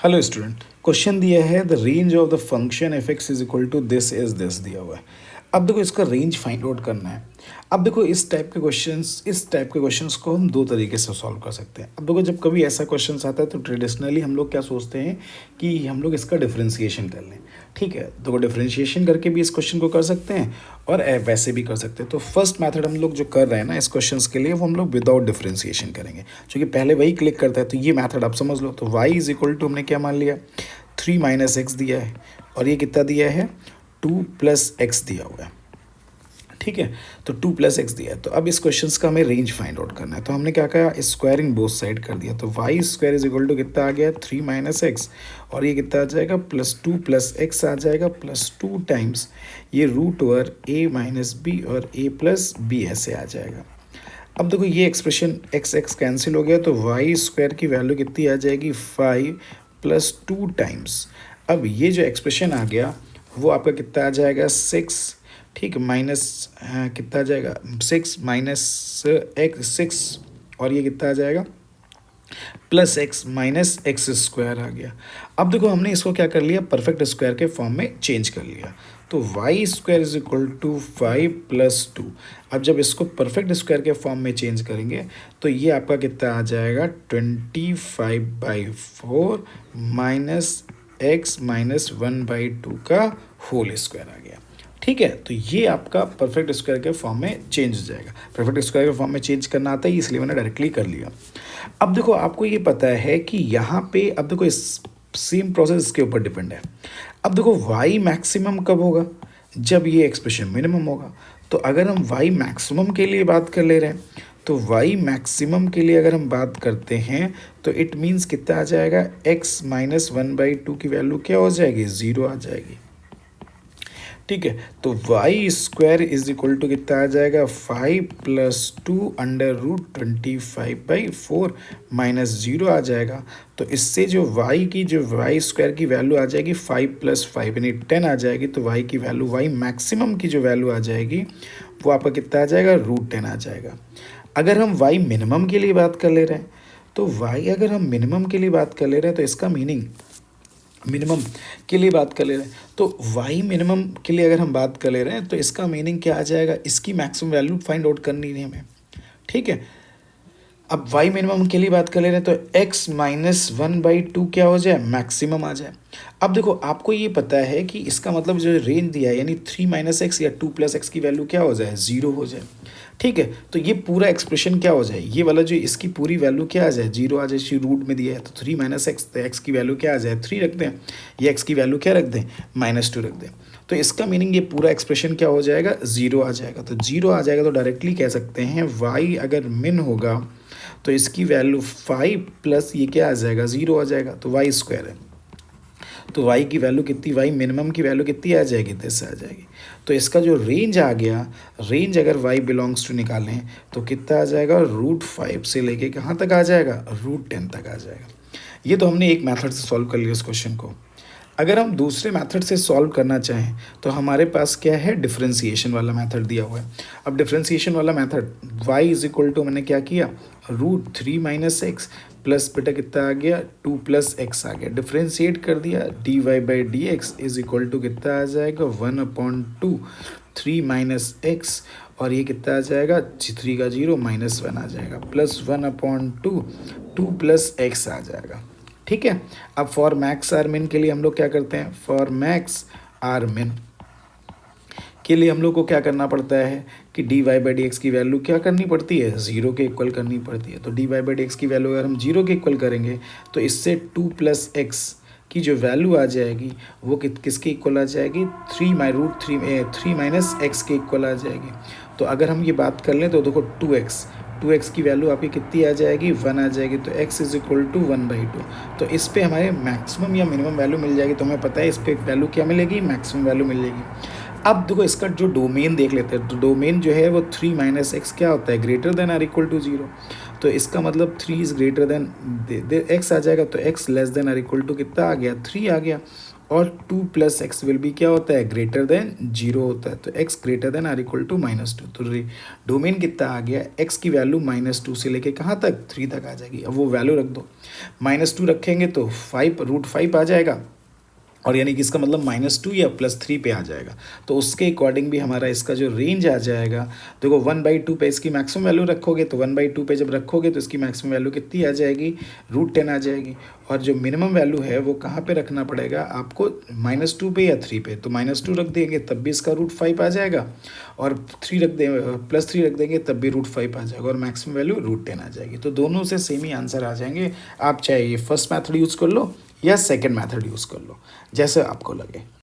Hello student, question दिया है the range of the function f x is equal to this is this दिया हुआ है। अब देखो इसका रेंज फाइंड आउट करना है। अब देखो इस टाइप के क्वेश्चंस को हम दो तरीके से सॉल्व कर सकते हैं। अब देखो जब कभी ऐसा क्वेश्चंस आता है तो ट्रेडिशनली हम लोग क्या सोचते हैं कि हम लोग इसका डिफरेंशिएशन कर लें। ठीक है, तो डिफरेंशिएशन करके भी इस क्वेश्चन को कर सकते हैं और वैसे भी कर सकते हैं। तो फर्स्ट मेथड हम लोग जो कर रहे हैं ना इस क्वेश्चंस के लिए, वो हम लोग विदाउट डिफरेंशिएशन करेंगे, क्योंकि पहले वही क्लिक करता है। तो ये मेथड आप समझ लो। तो y इज इक्वल टू हमने क्या मान लिया, 3 माइनस एक्स दिया है और ये कितना दिया है, 2 प्लस एक्स दिया हुआ है। ठीक है, तो 2 प्लस एक्स दिया है। तो अब इस क्वेश्चन का हमें रेंज फाइंड आउट करना है। तो हमने क्या कहा, स्क्वायरिंग बोथ साइड कर दिया। तो y square is equal to कितना आ गया, 3 माइनस एक्स और ये कितना आ जाएगा, +2 प्लस एक्स आ जाएगा, +2 टाइम्स ये root over a minus b और a प्लस बी ऐसे आ जाएगा। अब देखो ये एक्सप्रेशन एक्स एक्स कैंसिल हो गया, तो वाई स्क्वायर की वैल्यू कितनी आ जाएगी, 5 + 2 टाइम्स। अब ये जो एक्सप्रेशन आ गया वो आपका कितना आ जाएगा, 6। ठीक, माइनस कितना आ जाएगा, 6 माइनस एक्स 6 और ये कितना आ जाएगा, plus x minus x square आ गया। अब देखो हमने इसको क्या कर लिया, परफेक्ट स्क्वायर के फॉर्म में चेंज कर लिया। तो y square is equal to 5 + 2। अब जब इसको परफेक्ट स्क्वायर के फॉर्म में चेंज करेंगे तो ये आपका कितना आ जाएगा, 25/4 माइनस एक्स माइनस 1/2 का होल स्क्वायर आ गया। ठीक है, तो ये आपका परफेक्ट स्क्वायर के फॉर्म में चेंज हो जाएगा। परफेक्ट स्क्वायर के फॉर्म में चेंज करना आता है, इसलिए मैंने डायरेक्टली कर लिया। अब देखो आपको ये पता है कि यहाँ पे, अब देखो इस सेम प्रोसेस इसके ऊपर डिपेंड है। अब देखो y मैक्सिमम कब होगा, जब ये एक्सप्रेशन मिनिमम होगा। तो अगर हम y मैक्सिमम के लिए बात कर ले रहे हैं, तो y मैक्सिमम के लिए अगर हम बात करते हैं तो इट मीन्स कितना आ जाएगा, x माइनस 1/2 की वैल्यू क्या हो जाएगी, 0 आ जाएगी। ठीक है, तो y square is equal to कितना आ जाएगा, 5 + 2 √25/4 माइनस 0 आ जाएगा। तो इससे जो वाई स्क्वायर की वैल्यू आ जाएगी 5 + 5 यानी 10 आ जाएगी। तो वाई की वैल्यू, वाई मैक्सिमम की जो वैल्यू आ जाएगी वो आपका कितना आ जाएगा, √10 आ जाएगा। अगर हम वाई मिनिमम के लिए बात कर ले रहे हैं, तो वाई अगर हम मिनिमम के लिए बात कर ले रहे हैं तो इसका मीनिंग, मिनिमम के लिए बात कर ले रहे हैं तो वाई मिनिमम के लिए अगर हम बात कर ले रहे हैं तो इसका मीनिंग क्या आ जाएगा, इसकी मैक्सिमम वैल्यू फाइंड आउट करनी है हमें। ठीक है, अब वाई मिनिमम के लिए बात कर ले रहे हैं तो x माइनस 1/2 क्या हो जाए, मैक्सिमम आ जाए। अब देखो आपको ये पता है कि इसका मतलब जो रेंज दिया है, यानी 3 माइनस एक्स या 2 प्लस एक्स की वैल्यू क्या हो जाए, 0 हो जाए। ठीक है, तो ये पूरा एक्सप्रेशन क्या हो जाए, ये वाला जो इसकी पूरी वैल्यू क्या आ जाए, 0 आ जाए। इसी रूट में दिया है तो 3 माइनस एक्स, तो एक्स की वैल्यू क्या आ जाए, 3 रख दें, ये एक्स की वैल्यू क्या रख दें, -2 रख दें। तो इसका मीनिंग ये पूरा एक्सप्रेशन क्या हो जाएगा, 0 आ जाएगा। तो 0 आ जाएगा तो डायरेक्टली कह सकते हैं वाई अगर मिन होगा तो इसकी वैल्यू 5 प्लस ये क्या आ जाएगा, 0 आ जाएगा। तो वाई स्क्वायर है, तो वाई की वैल्यू कितनी, वाई मिनिमम की वैल्यू कितनी आ जाएगी, 10 आ जाएगी। तो इसका जो रेंज आ गया, रेंज अगर वाई बिलोंग्स टू निकालें तो कितना आ जाएगा, √5 से लेके कहाँ तक आ जाएगा, √10 तक आ जाएगा। ये तो हमने एक मेथड से सॉल्व कर लिया इस क्वेश्चन को। अगर हम दूसरे मेथड से सॉल्व करना चाहें तो हमारे पास क्या है, डिफरेंशिएशन वाला मेथड दिया हुआ है। अब डिफरेंशिएशन वाला method y is equal to, मैंने क्या किया, √3 माइनस एक्स प्लस बेटा कितना आ गया, 2 + x आ गया, डिफ्रेंशिएट कर दिया, dy/dx इज इक्वल टू कितना आ जाएगा, 1/2 3 माइनस एक्स और ये कितना आ जाएगा, 3 का 0 -1 आ जाएगा, प्लस 1/2 2 + x आ जाएगा। ठीक है, अब फॉर मैक्स आर मिन के लिए हम लोग क्या करते हैं, फॉर मैक्स आर मिन के लिए हम लोग को क्या करना पड़ता है कि dy/dx की वैल्यू क्या करनी पड़ती है, 0 के इक्वल करनी पड़ती है। तो dy/dx की वैल्यू अगर हम 0 के इक्वल करेंगे तो इससे 2 + x की जो वैल्यू आ जाएगी वो किसके इक्वल आ जाएगी, 3 माइनस एक्स के इक्वल आ जाएगी। तो अगर हम ये बात कर लें तो देखो 2x की वैल्यू आपकी कितनी आ जाएगी, 1 आ जाएगी। तो x इज इक्वल टू 1/2। तो इस पे हमारे मैक्सिमम या मिनिमम वैल्यू मिल जाएगी। तो हमें पता है इस पे वैल्यू क्या मिलेगी, मैक्सिमम वैल्यू मिलेगी। अब देखो इसका जो डोमेन देख लेते हैं, तो डोमेन जो है वो 3 माइनस एक्स क्या होता है, greater than or equal to 0। तो इसका मतलब 3 इज़ ग्रेटर देन x आ जाएगा। तो x less than or equal to कितना आ गया, 3 आ गया। और 2 प्लस एक्स विल बी क्या होता है, ग्रेटर देन 0 होता है। तो x greater than or equal to -2। तो डोमेन कितना आ गया, एक्स की वैल्यू -2 से लेके कहाँ तक, 3 तक आ जाएगी। अब वो वैल्यू रख दो, -2 रखेंगे तो 5√5 आ जाएगा, और यानी कि इसका मतलब -2 या +3 पे आ जाएगा। तो उसके अकॉर्डिंग भी हमारा इसका जो रेंज आ जाएगा, देखो 1/2 पे इसकी मैक्सिमम वैल्यू रखोगे, तो 1/2 पे जब रखोगे तो इसकी मैक्सिमम वैल्यू कितनी आ जाएगी, √10 आ जाएगी। और जो मिनिमम वैल्यू है वो कहाँ पे रखना पड़ेगा आपको, -2 पे या 3 पे। तो -2 रख देंगे तब भी इसका √5 आ जाएगा, और 3 रख देंगे, +3 रख देंगे तब भी √5 आ जाएगा, और मैक्सिमम वैल्यू √10 आ जाएगी। तो दोनों से सेम ही आंसर आ जाएंगे। आप चाहे ये फर्स्ट मैथड यूज़ कर लो या सेकेंड मैथड यूज़ कर लो, जैसे आपको लगे।